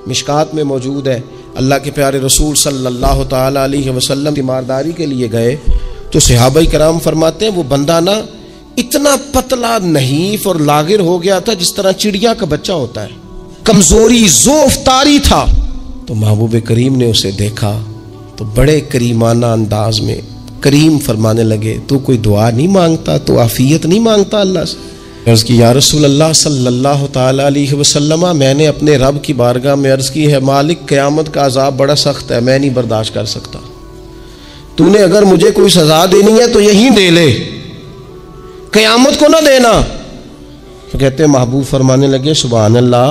मिशकात में मौजूद है। अल्लाह के प्यारे रसूल सल्लल्लाहु ताला अलैहि वसल्लम तीमारदारी के लिए गए तो सहाबाई कराम फरमाते हैं वो बंदा ना इतना पतला नहीफ और लागिर हो गया था जिस तरह चिड़िया का बच्चा होता है, कमजोरी ज़ोफ़तारी था। तो महबूब करीम ने उसे देखा तो बड़े करीमाना अंदाज में करीम फरमाने लगे, तू कोई दुआ नहीं मांगता, तू आफियत नहीं मांगता अल्लाह से? अर्ज़ की या रसूल अल्लाह सल्लल्लाहु ताला अलैहि वसल्लम, मैंने अपने रब की बारगाह में अर्ज़ की है मालिक क़यामत का अज़ाब बड़ा सख्त है, मैं नहीं बर्दाश्त कर सकता, तूने अगर मुझे कोई सज़ा देनी है तो यहीं दे ले, क़यामत को ना देना। तो कहते महबूब फरमाने लगे सुभान अल्लाह,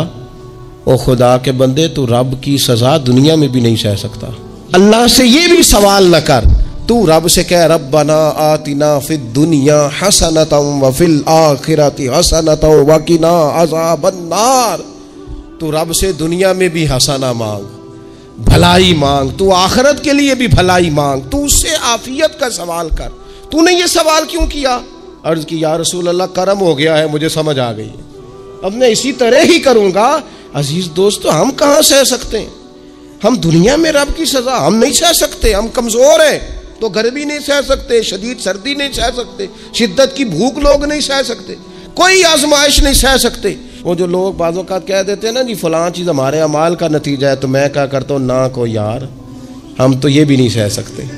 ओ खुदा के बंदे तू रब की सज़ा दुनिया में भी नहीं सह सकता, अल्लाह से ये भी सवाल न कर, तू रब से कह रब्बना आतिना फिद दुनिया हसनतम व फिल आखिरति हसनतम व किना अज़ाबन्नार। तू रब से दुनिया में भी हसना मांग, भलाई मांग, तू आखिरत के लिए भी भलाई मांग, तू उससे आफियत का सवाल कर। तूने ये सवाल क्यों किया? अर्ज की या रसूल अल्लाह करम हो गया है, मुझे समझ आ गई है, अब मैं इसी तरह ही करूंगा। अजीज दोस्तों, हम कहाँ सह सकते हैं? हम दुनिया में रब की सजा हम नहीं सह सकते, हम कमजोर हैं, तो गर्मी नहीं सह सकते, शदीद सर्दी नहीं सह सकते, शिद्दत की भूख लोग नहीं सह सकते, कोई आजमाइश नहीं सह सकते। वो जो लोग बाज़ औक़ात कह देते हैं ना जी फलां चीज़ हमारे अमाल का नतीजा है, तो मैं क्या करता हूँ ना को यार, हम तो ये भी नहीं सह सकते,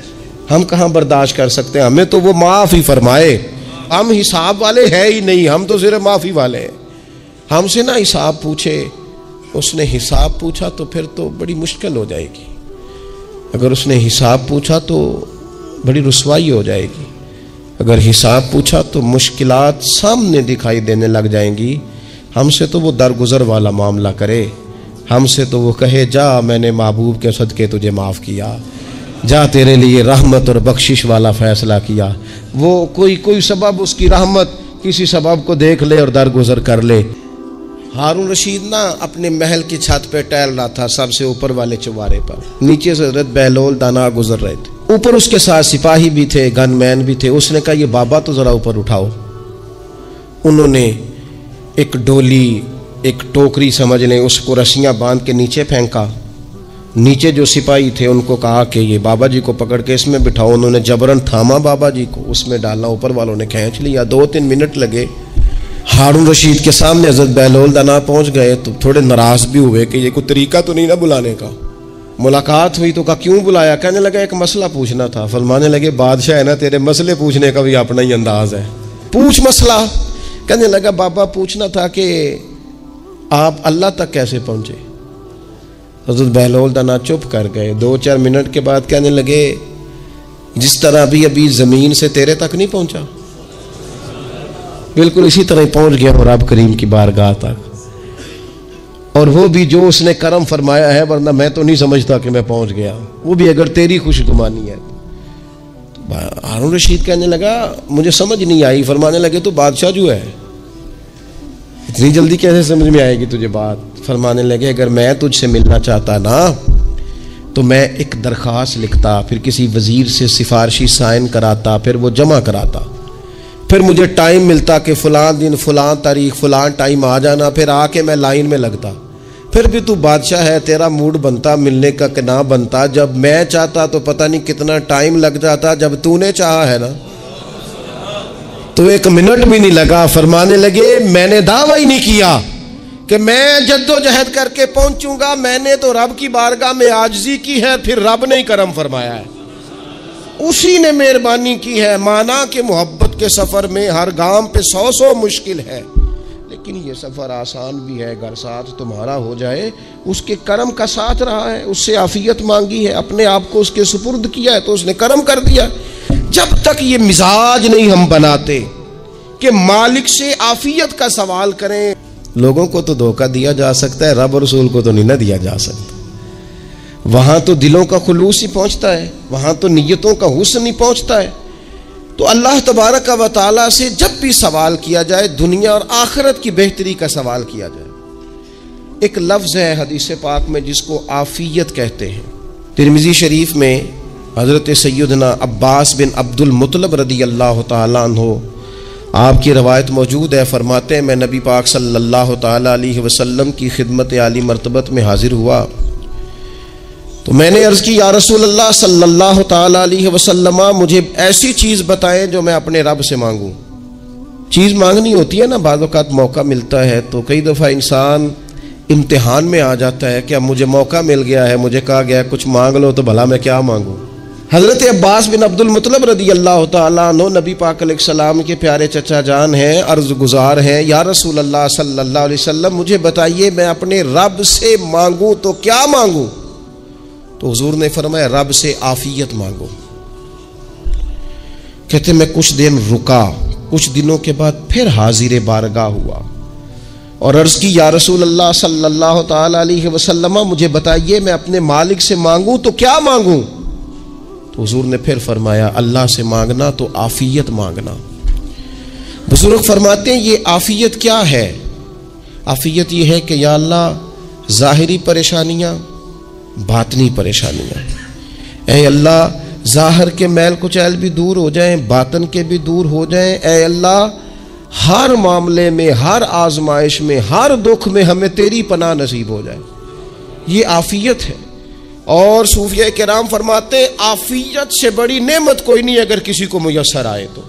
हम कहाँ बर्दाश्त कर सकते हैं, हमें तो वो माफ़ ही फरमाए, हम हिसाब वाले हैं ही नहीं, हम तो सिर्फ माफ़ी वाले हैं। हमसे ना हिसाब पूछे, उसने हिसाब पूछा तो फिर तो बड़ी मुश्किल हो जाएगी, अगर उसने हिसाब पूछा तो बड़ी रुसवाई हो जाएगी, अगर हिसाब पूछा तो मुश्किलात सामने दिखाई देने लग जाएंगी। हमसे तो वो दरगुजर वाला मामला करे, हमसे तो वो कहे जा मैंने महबूब के सदके तुझे माफ़ किया, जा तेरे लिए रहमत और बख्शिश वाला फ़ैसला किया। वो कोई सबब उसकी रहमत किसी सबब को देख ले और दरगुजर कर ले। हारून रशीद ना अपने महल की छत पे टहल रहा था, सबसे ऊपर वाले चौबारे पर, नीचे से हज़रत बहलोल दाना गुजर रहे थे, ऊपर उसके साथ सिपाही भी थे, गनमैन भी थे। उसने कहा ये बाबा तो ज़रा ऊपर उठाओ। उन्होंने एक डोली, एक टोकरी समझ लें, उसको रस्सियाँ बांध के नीचे फेंका। नीचे जो सिपाही थे उनको कहा कि ये बाबा जी को पकड़ के इसमें बिठाओ। उन्होंने जबरन थामा बाबा जी को, उसमें डालना, ऊपर वालों ने खींच लिया। 2-3 मिनट लगे। हारून रशीद के सामने हज़रत बहलोल दाना पहुँच गए तो थोड़े नाराज़ भी हुए कि ये कोई तरीका तो नहीं ना बुलाने का। मुलाकात हुई तो कहा क्यों बुलाया? कहने लगा एक मसला पूछना था। फरमाने लगे बादशाह है ना, तेरे मसले पूछने का भी अपना ही अंदाज है, पूछ मसला। कहने लगा बाबा पूछना था कि आप अल्लाह तक कैसे पहुँचे? हज़रत बहलोल दाना चुप कर गए। 2-4 मिनट के बाद कहने लगे जिस तरह अभी ज़मीन से तेरे तक नहीं पहुँचा, बिल्कुल इसी तरह पहुँच गया और रब करीम की बारगाह तक, और वो भी जो उसने करम फरमाया है, वरना मैं तो नहीं समझता कि मैं पहुँच गया, वो भी अगर तेरी खुशगुमानी है। तो हारून रशीद कहने लगा मुझे समझ नहीं आई। फरमाने लगे तो बादशाह जो है, इतनी जल्दी कैसे समझ में आएगी तुझे बात? फरमाने लगे अगर मैं तुझसे मिलना चाहता ना तो मैं एक दरख्वास्त लिखता, फिर किसी वजीर से सिफारशी साइन कराता, फिर वो जमा कराता, फिर मुझे टाइम मिलता कि फ़लाँ दिन फ़लाँ तारीख फ़लाँ टाइम आ जाना, फिर आके मैं लाइन में लगता। फिर भी तू बादशाह है, तेरा मूड बनता मिलने का कि ना बनता। जब मैं चाहता तो पता नहीं कितना टाइम लग जाता, जब तूने चाहा है ना तो 1 मिनट भी नहीं लगा। फरमाने लगे मैंने दावा ही नहीं किया कि मैं जद्दोजहद करके पहुंचूंगा, मैंने तो रब की बारगाह में आजिज़ी की है, फिर रब ने ही करम फरमाया है, उसी ने मेहरबानी की है। माना कि मोहब्बत के सफ़र में हर गांव पे 100 मुश्किल है, लेकिन ये सफ़र आसान भी है। अगर साथ तुम्हारा हो जाए, उसके करम का साथ रहा है, उससे आफियत मांगी है, अपने आप को उसके सुपुर्द किया है तो उसने करम कर दिया। जब तक ये मिजाज नहीं हम बनाते कि मालिक से आफियत का सवाल करें, लोगों को तो धोखा दिया जा सकता है, रब और रसूल को तो नहीं ना दिया जा सकता। वहाँ तो दिलों का खुलूस ही पहुँचता है, वहाँ तो नीयतों का हुस्न ही पहुँचता है। तो अल्लाह तबारक व तआला से जब भी सवाल किया जाए, दुनिया और आखिरत की बेहतरी का सवाल किया जाए। एक लफ्ज़ है हदीस पाक में जिसको आफियत कहते हैं। तिरमिज़ी शरीफ में हज़रत सैयदना अब्बास बिन अब्दुल मुत्तलब रदी अल्लाह तआला अन्हु आपकी रवायत मौजूद है, फरमाते हैं मैं नबी पाक सल्लल्लाहु ताला अलैहि वसल्लम की खिदमत आली मर्तबत में हाजिर हुआ तो मैंने अर्ज़ की, या रसूल अल्लाह सल्लल्लाहु ताला अलैहि वसल्लम, मुझे ऐसी चीज़ बताएं जो मैं अपने रब से मांगूँ। चीज़ मांगनी होती है ना, बाज़ औक़ात मौका मिलता है तो कई दफ़ा इंसान इम्तिहान में आ जाता है कि अब मुझे मौका मिल गया है, मुझे कहा गया कुछ मांग लो, तो भला मैं क्या मांगूँ। हज़रत अब्बास बिन अब्दुल मुत्तलिब रदी अल्लाह तआला अन्हु नबी पाक अलैहिस्सलाम के प्यारे चचा जान हैं, अर्ज़ गुज़ार हैं, या रसूल अल्लाह सल्लल्लाहु अलैहि वसल्लम, मुझे बताइए मैं अपने रब से मांगूँ तो क्या मांगूँ। तो हुज़ूर ने फरमाया, रब से आफियत मांगो। कहते मैं कुछ दिन रुका, कुछ दिनों के बाद फिर हाजिर बारगाह हुआ और अर्ज़ की, या रसूल अल्लाह सल्लल्लाहु ताला अलैहि वसल्लम, मुझे बताइए मैं अपने मालिक से मांगूँ तो क्या मांगूँ। तो हुज़ूर ने फिर फरमाया, अल्लाह से मांगना तो आफियत मांगना। बुजुर्ग फरमाते हैं ये आफियत क्या है। आफियत ये है कि या अल्लाह ज़ाहिरी परेशानियाँ, बातनी परेशानियाँ, ऐ अल्लाह ज़ाहिर के मैल कुचैल भी दूर हो जाएं, बातन के भी दूर हो जाएं। ऐ अल्लाह हर मामले में, हर आजमाइश में, हर दुख में हमें तेरी पनाह नसीब हो जाए। ये आफियत है। और सूफिया किराम फरमाते आफियत से बड़ी नेमत कोई नहीं अगर किसी को मुयस्सर आए तो।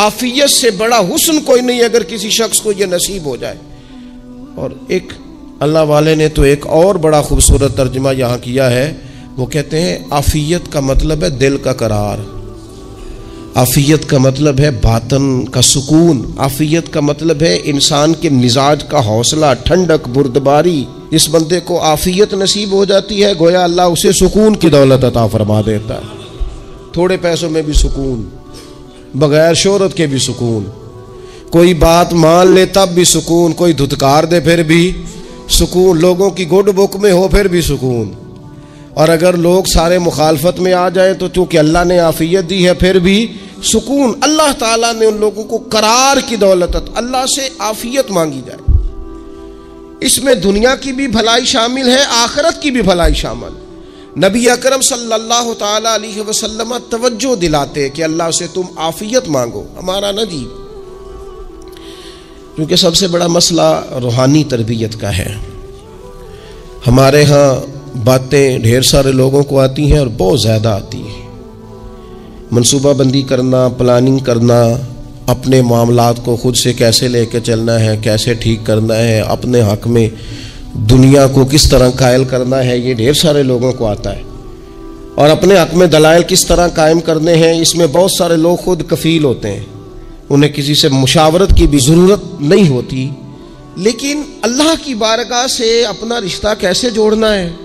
आफियत से बड़ा हुस्न कोई नहीं अगर किसी शख्स को यह नसीब हो जाए। और एक अल्लाह वाले ने तो एक और बड़ा खूबसूरत तर्जुमा यहाँ किया है, वो कहते हैं आफियत का मतलब है दिल का करार, आफियत का मतलब है बातन का सुकून, आफियत का मतलब है इंसान के मिजाज का हौसला, ठंडक, बुर्दबारी। इस बंदे को आफियत नसीब हो जाती है, गोया अल्लाह उसे सुकून की दौलत अता फरमा देता है। थोड़े पैसों में भी सुकून, बगैर शोहरत के भी सुकून, कोई बात मान ले तब भी सुकून, कोई धुतकार दे फिर भी सुकून, लोगों की गुड बुक में हो फिर भी सुकून। और अगर लोग सारे मुखालफत में आ जाए तो चूंकि अल्लाह ने आफियत दी है फिर भी सुकून। अल्लाह ताला ने उन लोगों को करार की दौलत, अल्लाह से आफियत मांगी जाए। इसमें दुनिया की भी भलाई शामिल है, आखिरत की भी भलाई शामिल। नबी अकरम सल्लल्लाहु ताला अलैहि वसल्लम तवज्जो दिलाते कि अल्लाह से तुम आफियत मांगो। हमारा ना जी, क्योंकि सबसे बड़ा मसला रूहानी तरबियत का है। हमारे यहाँ बातें ढेर सारे लोगों को आती हैं और बहुत ज़्यादा आती हैं। मनसूबाबंदी करना, प्लानिंग करना, अपने मामलात को खुद से कैसे लेकर चलना है, कैसे ठीक करना है, अपने हक में दुनिया को किस तरह कायल करना है, ये ढेर सारे लोगों को आता है। और अपने हक में दलाइल किस तरह कायम करने हैं, इसमें बहुत सारे लोग खुद कफील होते हैं, उन्हें किसी से मुशावरत की भी ज़रूरत नहीं होती। लेकिन अल्लाह की बारगाह से अपना रिश्ता कैसे जोड़ना है,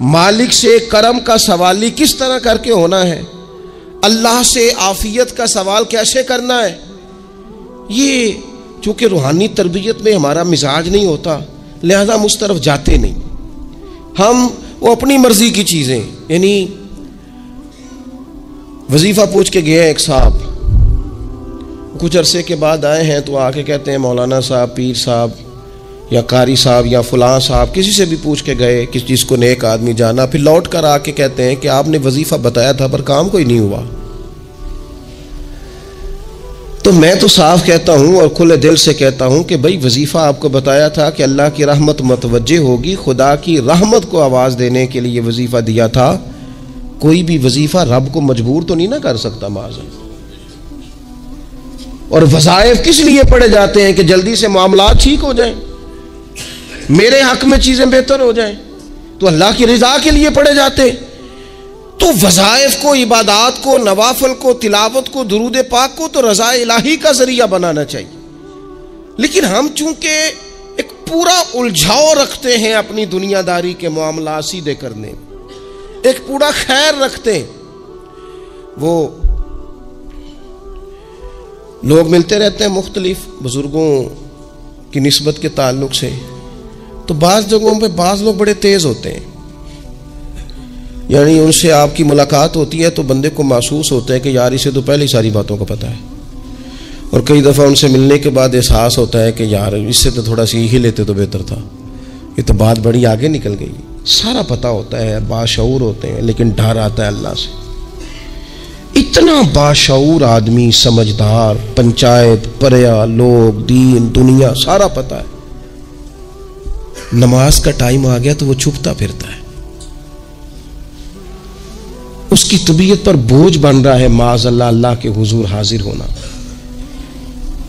मालिक से करम का सवाली किस तरह करके होना है, अल्लाह से आफियत का सवाल कैसे करना है, ये चूँकि रूहानी तरबियत में हमारा मिजाज नहीं होता, लिहाजा हम उस तरफ जाते नहीं। हम वो अपनी मर्जी की चीज़ें, यानी वजीफ़ा पूछ के गए एक साहब, कुछ अरसे के बाद आए हैं तो आके कहते हैं मौलाना साहब, पीर साहब या कारी साहब या फलां साहब, किसी से भी पूछ के गए किस चीज़ को नेक आदमी जाना, फिर लौट कर आके कहते हैं कि आपने वजीफ़ा बताया था पर काम कोई नहीं हुआ। तो मैं तो साफ कहता हूँ और खुले दिल से कहता हूँ कि भाई वजीफ़ा आपको बताया था कि अल्लाह की रहमत मतवज्जे होगी, खुदा की रहमत को आवाज़ देने के लिए वजीफ़ा दिया था। कोई भी वजीफ़ा रब को मजबूर तो नहीं ना कर सकता माज़अल्लाह। और वज़ाइफ किस लिए पढ़े जाते हैं कि जल्दी से मामला ठीक हो जाएं, मेरे हक में चीज़ें बेहतर हो जाएं, तो अल्लाह की रिज़ा के लिए पढ़े जाते। तो वज़ाइफ को, इबादात को, नवाफिल को, तिलावत को, दुरूद पाक को तो रज़ा इलाही का ज़रिया बनाना चाहिए। लेकिन हम चूंकि एक पूरा उलझाव रखते हैं अपनी दुनियादारी के मामला सीधे करने, एक पूरा खैर रखते हैं। वो लोग मिलते रहते हैं मुख्तलिफ बुज़ुर्गों की निस्बत के ताल्लुक़ से, तो बाज़ जगहों पे बाज़ लोग बड़े तेज़ होते हैं, यानी उनसे आपकी मुलाकात होती है तो बंदे को महसूस होता है कि यार इसे तो पहले ही सारी बातों का पता है। और कई दफ़ा उनसे मिलने के बाद एहसास होता है कि यार इससे तो थोड़ा सीख ही लेते तो बेहतर था, ये तो बात बड़ी आगे निकल गई। सारा पता होता है, बाशऊर होते हैं, लेकिन डर आता है अल्लाह से। इतना बाशऊर आदमी, समझदार, पंचायत, परया, लोग, दीन, दुनिया सारा पता है, नमाज का टाइम आ गया तो वो छुपता फिरता है। उसकी तबीयत पर बोझ बन रहा है माज़अल्लाह अल्लाह के हुजूर हाजिर होना,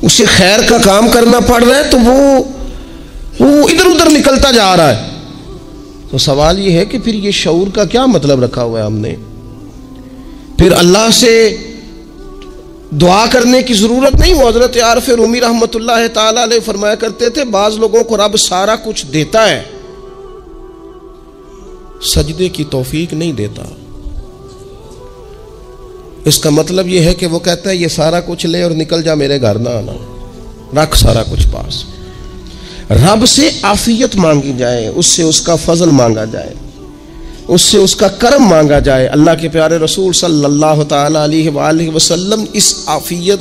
उसे खैर का काम करना पड़ रहा है तो वो इधर उधर निकलता जा रहा है। तो सवाल ये है कि फिर ये शऊर का क्या मतलब रखा हुआ है हमने? फिर अल्लाह से दुआ करने की जरूरत नहीं। हज़रत आरिफ रूमी रहमतुल्लाह ताला अलैह फरमाया करते थे, बाज लोगों को रब सारा कुछ देता है, सजदे की तौफीक नहीं देता। इसका मतलब यह है कि वो कहता है ये सारा कुछ ले और निकल जा, मेरे घर ना आना, रख सारा कुछ पास। रब से आफियत मांगी जाए, उससे उसका फजल मांगा जाए, उससे उसका करम मांगा जाए। अल्लाह के प्यारे रसूल सल्लल्लाहु ताला अलैहि वसल्लम इस आफियत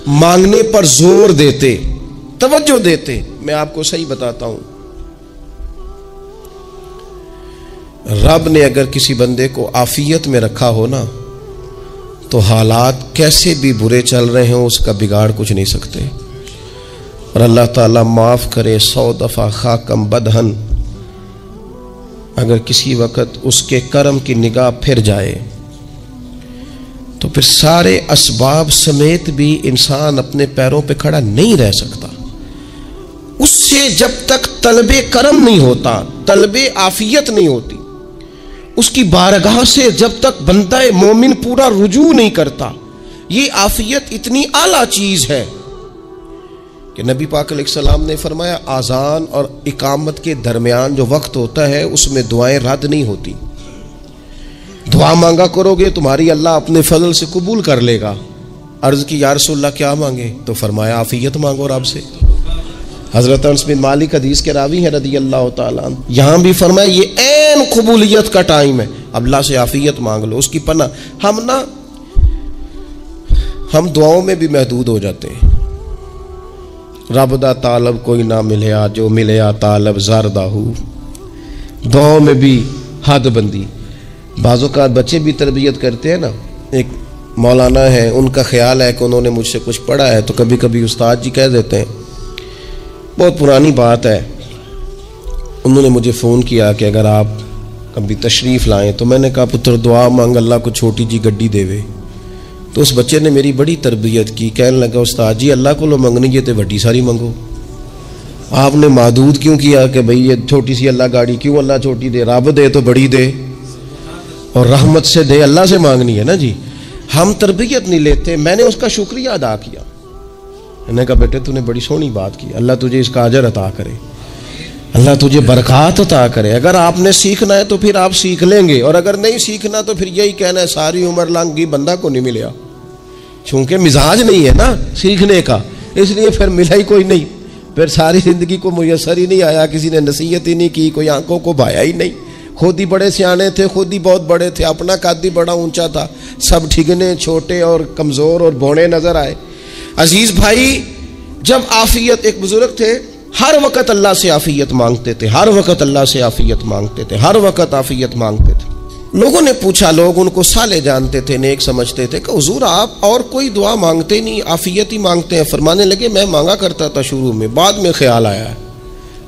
मांगने पर जोर देते, तवज्जो देते। मैं आपको सही बताता हूं, रब ने अगर किसी बंदे को आफियत में रखा हो ना, तो हालात कैसे भी बुरे चल रहे हों उसका बिगाड़ कुछ नहीं सकते। और अल्लाह ताला माफ़ करे, 100 दफ़ा खाकम बदहन अगर किसी वक़्त उसके करम की निगाह फिर जाए तो फिर सारे असबाब समेत भी इंसान अपने पैरों पे खड़ा नहीं रह सकता। उससे जब तक तलबे करम नहीं होता, तलबे आफियत नहीं होती, उसकी बारगाह से जब तक बंदा मोमिन पूरा रुजू नहीं करता, ये आफियत इतनी आला चीज़ है कि नबी पाक अलैहिस्सलाम ने फरमाया, आज़ान और इकामत के दरमियान जो वक्त होता है उसमें दुआएं रद्द नहीं होती। दुआ मांगा करोगे तुम्हारी अल्लाह अपने फजल से कबूल कर लेगा। अर्ज़ की या रसूलल्लाह क्या मांगे? तो फरमाया आफियत मांगो रब से। हज़रत अनस बिन मालिक हदीस के रावी हैं रदी अल्लाह ताला अन्हु, यहाँ भी फरमाया ये ऐन कबूलियत का टाइम है, अल्लाह से आफियत मांग लो, उसकी पनाह। हम दुआओं में भी महदूद हो जाते हैं। रब दा तालब कोई ना मिलया, जो मिलया तालब ज़रदाहू। दुआओं में भी हद बंदी। बाज़ों का बच्चे भी तरबियत करते हैं ना, एक मौलाना है, उनका ख्याल है कि उन्होंने मुझसे कुछ पढ़ा है तो कभी कभी उस्ताद जी कह देते हैं, बहुत पुरानी बात है, उन्होंने मुझे फ़ोन किया कि अगर आप कभी तशरीफ़ लाएं, तो मैंने कहा पुत्र दुआ मांग अल्लाह को छोटी जी गड्डी देवे। तो उस बच्चे ने मेरी बड़ी तरबियत की, कहने लगा उस्ताद जी अल्लाह को लो मंगनी है तो वड्डी सारी मंगो, आपने महदूद क्यों किया कि भाई ये छोटी सी अल्लाह गाड़ी क्यों अल्लाह छोटी दे, रब दे तो बड़ी दे और रहमत से दे, अल्लाह से मांगनी है ना जी। हम तरबियत नहीं लेते। मैंने उसका शुक्रिया अदा किया, मैंने कहा बेटे तूने बड़ी सोहनी बात की, अल्लाह तुझे इसका अजर अता करे, अल्लाह तुझे बरकत अता करे। अगर आपने सीखना है तो फिर आप सीख लेंगे, और अगर नहीं सीखना तो फिर यही कहना है सारी उम्र लंघ गई बंदा को नहीं मिला, चूंकि मिजाज नहीं है ना सीखने का, इसलिए फिर मिला ही कोई नहीं, फिर सारी जिंदगी को मुयसर ही नहीं आया, किसी ने नसीहत ही नहीं की, कोई आंखों को भाया ही नहीं। खुद ही बड़े सियाने थे, खुद ही बहुत बड़े थे, अपना कद ही बड़ा ऊंचा था, सब ठिगने छोटे और कमज़ोर और बौने नजर आए। अजीज भाई, जब आफियत, एक बुजुर्ग थे हर वक़्त अल्लाह से आफियत मांगते थे, हर वक़्त अल्लाह से आफियत मांगते थे, हर वक़्त आफियत मांगते थे। लोगों ने पूछा, लोग उनको साले जानते थे, नेक समझते थे कि हुजूर आप और कोई दुआ मांगते नहीं, आफियत ही मांगते हैं। फरमाने लगे मैं मांगा करता था शुरू में, बाद में ख्याल आया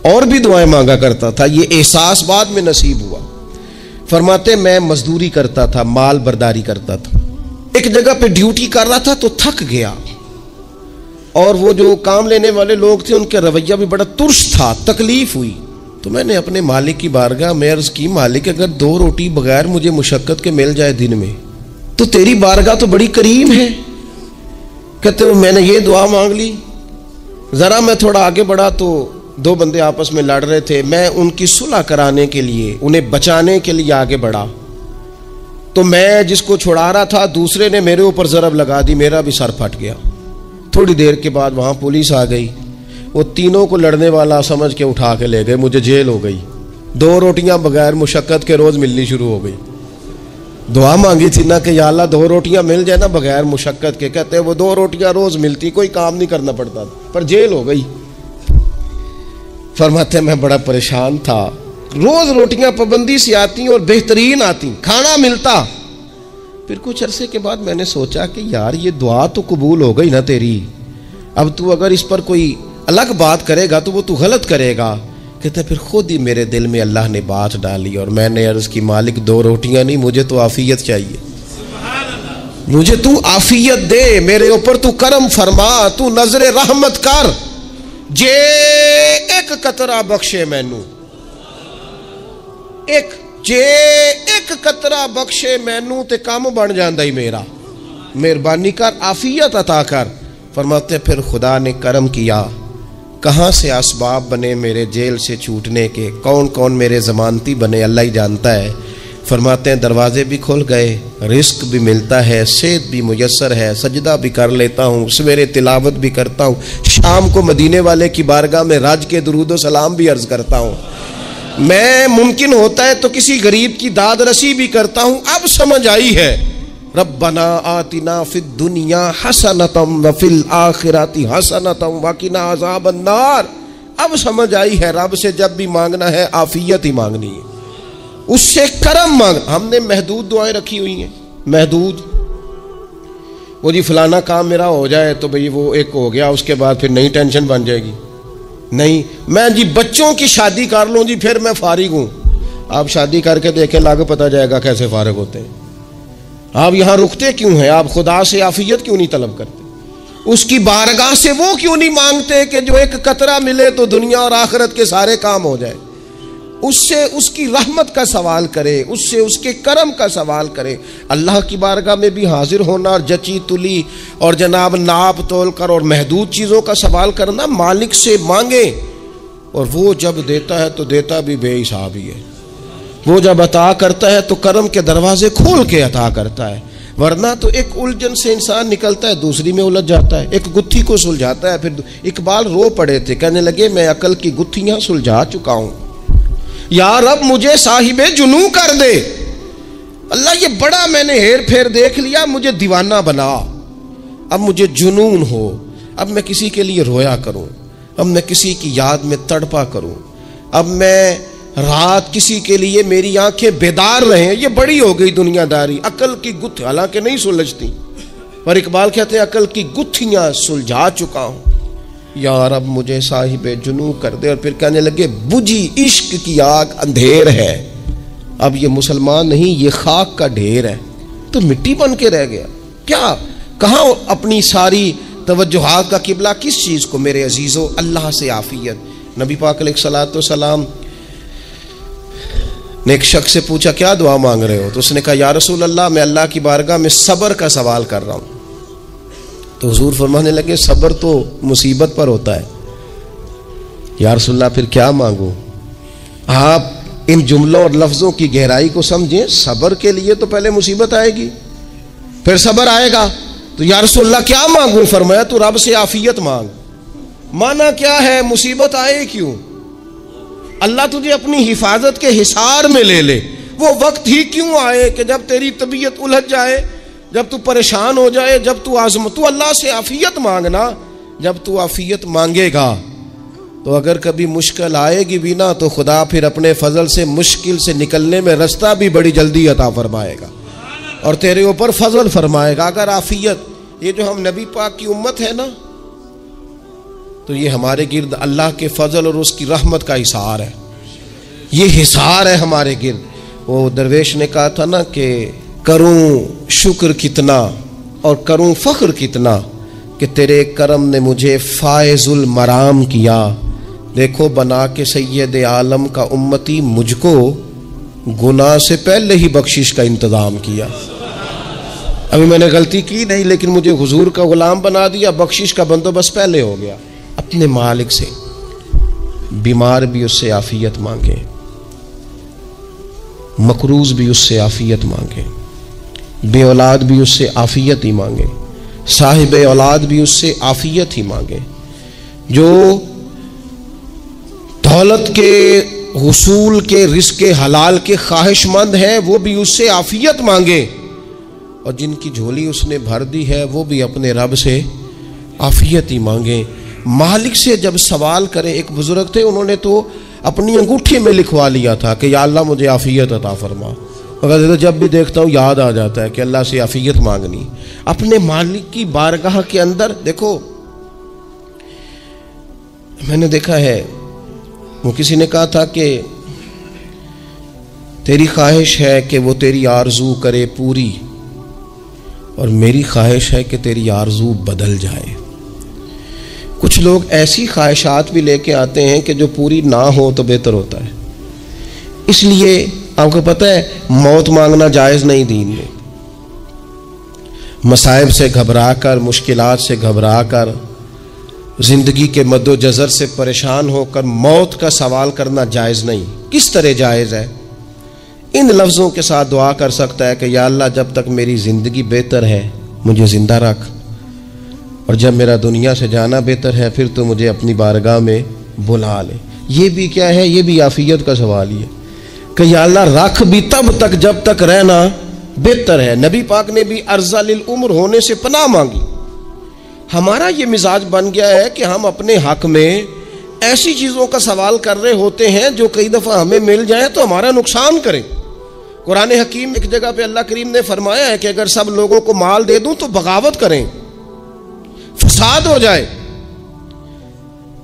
और भी दुआएं मांगा करता था, ये एहसास बाद में नसीब हुआ। फरमाते मैं मजदूरी करता था, माल बर्दारी करता था, एक जगह पे ड्यूटी कर रहा था तो थक गया, और वो जो काम लेने वाले लोग थे उनका रवैया भी बड़ा तुर्श था, तकलीफ हुई। तो मैंने अपने मालिक की बारगाह में अर्ज की, मालिक अगर 2 रोटी बगैर मुझे मुशक्कत के मिल जाए दिन में तो तेरी बारगाह तो बड़ी करीम है। कहते मैंने ये दुआ मांग ली। ज़रा मैं थोड़ा आगे बढ़ा तो 2 बंदे आपस में लड़ रहे थे, मैं उनकी सुलह कराने के लिए, उन्हें बचाने के लिए आगे बढ़ा, तो मैं जिसको छुड़ा रहा था दूसरे ने मेरे ऊपर ज़रब लगा दी, मेरा भी सर फट गया। थोड़ी देर के बाद वहाँ पुलिस आ गई, वो तीनों को लड़ने वाला समझ के उठा के ले गए, मुझे जेल हो गई। 2 रोटियां बगैर मुशक्कत के रोज़ मिलनी शुरू हो गई। दुआ मांगी थी ना कि या अल्लाह 2 रोटियां मिल जाए ना बगैर मुशक्कत के, कहते वो 2 रोटियां रोज़ मिलती, कोई काम नहीं करना पड़ता, पर जेल हो गई। फरमाते मैं बड़ा परेशान था, रोज़ रोटियां पाबंदी से आती और बेहतरीन आती, खाना मिलता, फिर कुछ अरसे के बाद मैंने सोचा कि यार ये दुआ तो कबूल हो गई ना तेरी, अब तू अगर इस पर कोई अलग बात करेगा तो वो तू गलत करेगा। कहते फिर खुद ही मेरे दिल में अल्लाह ने बात डाली और मैंने अर्ज की मालिक 2 रोटियां नहीं, मुझे तो आफियत चाहिए, मुझे तू आफियत दे, मेरे ऊपर तू करम फरमा, तू नजरे रहमत कर, जे एक कतरा बख्शे मैनू, जे एक कतरा बख्शे मैनू ते काम बन जाता ही मेरा, मेहरबानी कर, आफियत अता कर। फरमाते फिर खुदा ने करम किया, कहाँ से असबाब बने मेरे जेल से छूटने के, कौन कौन मेरे जमानती बने अल्लाह ही जानता है। फरमाते हैं दरवाजे भी खुल गए, रिस्क भी मिलता है, सेहत भी मुयस्सर है, सजदा भी कर लेता हूँ, सवेरे तिलावत भी करता हूँ, शाम को मदीने वाले की बारगाह में राज के दुरूद सलाम भी अर्ज करता हूँ, मैं मुमकिन होता है तो किसी गरीब की दाद रसी भी करता हूँ। अब समझ आई है, रब्बना आतिना फिद दुनिया हसनतम व फिल आखिराति हसनतम वकिना अज़ाबन नार। अब समझ आई है, रब से जब भी मांगना है आफियत ही मांगनी है, उससे करम मांग। हमने महदूद दुआएं रखी हुई हैं, महदूद, वो जी फलाना काम मेरा हो जाए तो भाई वो एक हो गया, उसके बाद फिर नई टेंशन बन जाएगी। नहीं, मैं जी बच्चों की शादी कर लूँ जी फिर मैं फारिग हूँ। आप शादी करके देखें, लागू पता जाएगा कैसे फारिग होते हैं। आप यहाँ रुकते क्यों हैं? आप खुदा से आफियत क्यों नहीं तलब करते? उसकी बारगाह से वो क्यों नहीं मांगते कि जो एक कतरा मिले तो दुनिया और आखिरत के सारे काम हो जाए? उससे उसकी रहमत का सवाल करे, उससे उसके करम का सवाल करे। अल्लाह की बारगाह में भी हाजिर होना और जची तुली और जनाब नाप तोल कर और महदूद चीज़ों का सवाल करना, मालिक से मांगे। और वो जब देता है तो देता भी बेहिसाब ही है, वो जब अता करता है तो करम के दरवाजे खोल के अता करता है, वरना तो एक उलझन से इंसान निकलता है दूसरी में उलझ जाता है, एक गुत्थी को सुलझाता है। फिर इकबाल रो पड़े थे, कहने लगे मैं अकल की गुत्थियां सुलझा चुका हूं, यार अब मुझे साहिबे जुनू कर दे। अल्लाह ये बड़ा मैंने हेर फेर देख लिया, मुझे दीवाना बना, अब मुझे जुनून हो, अब मैं किसी के लिए रोया करूं, अब मैं किसी की याद में तड़पा करूं, अब मैं रात किसी के लिए मेरी आंखें बेदार रहें। ये बड़ी हो गई दुनियादारी, अकल की गुत्थी हालांकि नहीं सुलझती, पर इकबाल कहते हैं अकल की गुत्थियां सुलझा चुका हूं, यार अब मुझे साहिबे जुनू कर दे। और फिर कहने लगे बुझी इश्क की आग अंधेर है, अब ये मुसलमान नहीं ये खाक का ढेर है, तो मिट्टी बन के रह गया। क्या कहाँ अपनी सारी तवज्जुहात का किबला किस चीज़ को? मेरे अजीज़ों, अल्लाह से आफियत। नबी पाक अलैहिस्सलातु वस्सलाम ने एक शख्स से पूछा क्या दुआ मांग रहे हो? तो उसने कहा या रसूल अल्लाह मैं अल्लाह की बारगाह में सब्र का सवाल कर रहा हूँ। तो हुजूर फरमाने लगे सब्र तो मुसीबत पर होता है। या रसूल अल्लाह फिर क्या मांगूं? आप इन जुमलों और लफ्ज़ों की गहराई को समझें, सब्र के लिए तो पहले मुसीबत आएगी फिर सब्र आएगा। तो या रसूल अल्लाह क्या मांगूं? फरमाया तो रब से आफियत मांग। माना क्या है? मुसीबत आए क्यों? अल्लाह तुझे अपनी हिफाजत के हिसार में ले ले। वो वक्त ही क्यों आए कि जब तेरी तबीयत उलझ जाए, जब तू परेशान हो जाए, जब तू तू अल्लाह से आफियत मांगना। जब तू आफियत मांगेगा तो अगर कभी मुश्किल आएगी भी ना, तो खुदा फिर अपने फजल से मुश्किल से निकलने में रास्ता भी बड़ी जल्दी अता फरमाएगा और तेरे ऊपर फजल फरमाएगा। अगर आफियत, ये जो हम नबी पाक की उम्मत है ना, तो ये हमारे गिर्द अल्लाह के फजल और उसकी रहमत का हिसार है, ये हिसार है हमारे गिर्द। वो दरवेश ने कहा था ना कि करूं शुक्र कितना और करूं फख्र कितना कि तेरे करम ने मुझे फायजुल मराम किया। देखो बना के सैयद आलम का उम्मती मुझको गुनाह से पहले ही बख्शिश का इंतजाम किया। अभी मैंने गलती की नहीं, लेकिन मुझे हुजूर का गुलाम बना दिया, बख्शिश का बंदोबस्त पहले हो गया। अपने मालिक से बीमार भी उससे आफियत मांगे, मकरूज भी उससे आफियत मांगे, बे औलाद भी उससे आफियत ही मांगे, साहिब औलाद भी उससे आफियत ही मांगे, जो दौलत के हुसूल के रिज़्क़ हलाल के ख्वाहिशमंद है वो भी उससे आफियत मांगे, और जिनकी झोली उसने भर दी है वो भी अपने रब से आफियत ही मांगे। मालिक से जब सवाल करें, एक बुजुर्ग थे, उन्होंने तो अपनी अंगूठी में लिखवा लिया था कि या अल्लाह मुझे आफियत अता फरमा, मगर तो जब भी देखता हूँ याद आ जाता है कि अल्लाह से आफियत मांगनी अपने मालिक की बारगाह के अंदर। देखो मैंने देखा है, वो किसी ने कहा था कि तेरी ख्वाहिश है कि वो तेरी आरजू करे पूरी, और मेरी ख्वाहिश है कि तेरी आरजू बदल जाए। कुछ लोग ऐसी ख्वाहिशात भी लेके आते हैं कि जो पूरी ना हो तो बेहतर होता है। इसलिए आपको पता है मौत मांगना जायज़ नहीं दीन में। मसाइब से घबरा कर, मुश्किलात से घबरा कर, जिंदगी के मद्दोजज़र से परेशान होकर मौत का सवाल करना जायज़ नहीं। किस तरह जायज़ है? इन लफ्ज़ों के साथ दुआ कर सकता है कि या अल्लाह जब तक मेरी ज़िंदगी बेहतर है मुझे ज़िंदा रख, और जब मेरा दुनिया से जाना बेहतर है फिर तो मुझे अपनी बारगाह में बुला ले। ये भी क्या है? ये भी आफियत का सवाल ही है कि या अल्लाह रख भी तब तक जब तक रहना बेहतर है। नबी पाक ने भी अर्ज़ा लिल उम्र होने से पनाह मांगी। हमारा ये मिजाज बन गया है कि हम अपने हक में ऐसी चीज़ों का सवाल कर रहे होते हैं जो कई दफ़ा हमें मिल जाए तो हमारा नुकसान करें। कुरान हकीम एक जगह पे अल्लाह करीम ने फरमाया है कि अगर सब लोगों को माल दे दूं तो बगावत करें, फसाद हो जाए।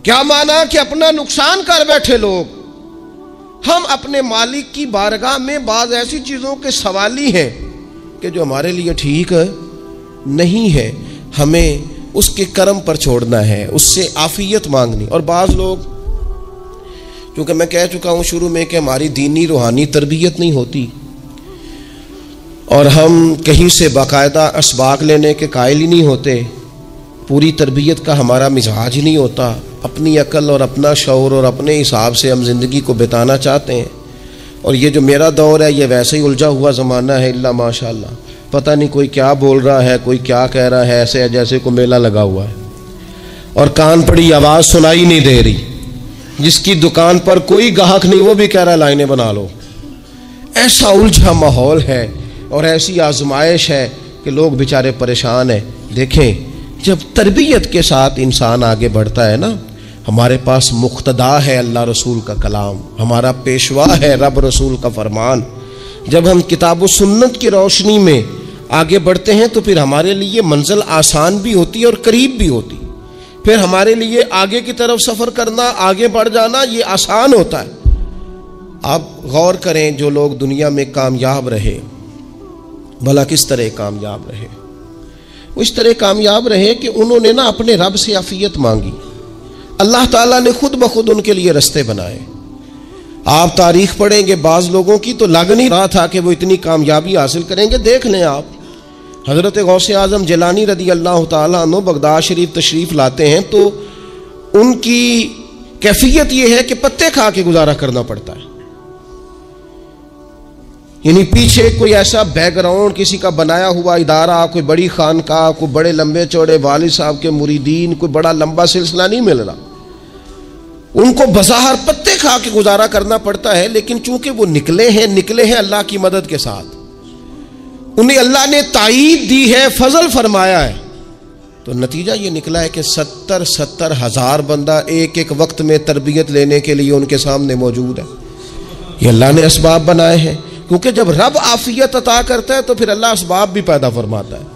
क्या माना कि अपना नुकसान कर बैठे लोग। हम अपने मालिक की बारगाह में बाज ऐसी चीज़ों के सवाली हैं कि जो हमारे लिए ठीक नहीं है, हमें उसके कर्म पर छोड़ना है, उससे आफियत मांगनी। और बाज़ लोग, क्योंकि मैं कह चुका हूँ शुरू में कि हमारी दीनी रूहानी तरबियत नहीं होती और हम कहीं से बाकायदा असबाक लेने के कायल ही नहीं होते, पूरी तरबियत का हमारा मिजाज ही नहीं होता, अपनी अकल और अपना शऊर और अपने हिसाब से हम ज़िंदगी को बिताना चाहते हैं। और ये जो मेरा दौर है ये वैसे ही उलझा हुआ ज़माना है, इल्ला माशाअल्लाह। पता नहीं कोई क्या बोल रहा है, कोई क्या कह रहा है, ऐसे है जैसे को मेला लगा हुआ है और कान पड़ी आवाज़ सुनाई नहीं दे रही। जिसकी दुकान पर कोई ग्राहक नहीं वो भी कह रहा है लाइनें बना लो। ऐसा उलझा माहौल है और ऐसी आजमाइश है कि लोग बेचारे परेशान हैं। देखें, जब तरबियत के साथ इंसान आगे बढ़ता है ना, हमारे पास मुक्तदा है अल्लाह रसूल का कलाम, हमारा पेशवा है रब रसूल का फरमान। जब हम किताब व सुन्नत की रोशनी में आगे बढ़ते हैं तो फिर हमारे लिए मंजिल आसान भी होती है और करीब भी होती है। फिर हमारे लिए आगे की तरफ सफ़र करना, आगे बढ़ जाना ये आसान होता है। आप गौर करें, जो लोग दुनिया में कामयाब रहे, भला किस तरह कामयाब रहे? वो इस तरह कामयाब रहे कि उन्होंने ना अपने रब से आफियत मांगी। अल्लाह ताला ने खुद ब खुद उनके लिए रास्ते बनाए। आप तारीख पढ़ेंगे बाज़ लोगों की तो लग नहीं रहा था कि वो इतनी कामयाबी हासिल करेंगे। देख लें आप, हज़रत गौसे आज़म जिलानी रदी अल्लाह ताला अन्हु बगदाद शरीफ तशरीफ़ लाते हैं तो उनकी कैफियत ये है कि पत्ते खा के गुजारा करना पड़ता है। यानी पीछे कोई ऐसा बैकग्राउंड किसी का बनाया हुआ इदारा, कोई बड़ी खानकाह, कोई बड़े लंबे चौड़े वालिद साहब के मुरीदीन, कोई बड़ा लंबा सिलसिला नहीं मिल रहा। उनको बज़ाहिर पत्ते खा के गुजारा करना पड़ता है, लेकिन चूंकि वो निकले हैं अल्लाह की मदद के साथ, उन्हें अल्लाह ने ताईद दी है, फजल फरमाया है, तो नतीजा ये निकला है कि 70 हज़ार बंदा एक एक वक्त में तरबियत लेने के लिए उनके सामने मौजूद है। ये अल्लाह ने असबाब बनाए हैं, क्योंकि जब रब आफियत अता करता है तो फिर अल्लाह असबाब भी पैदा फरमाता है।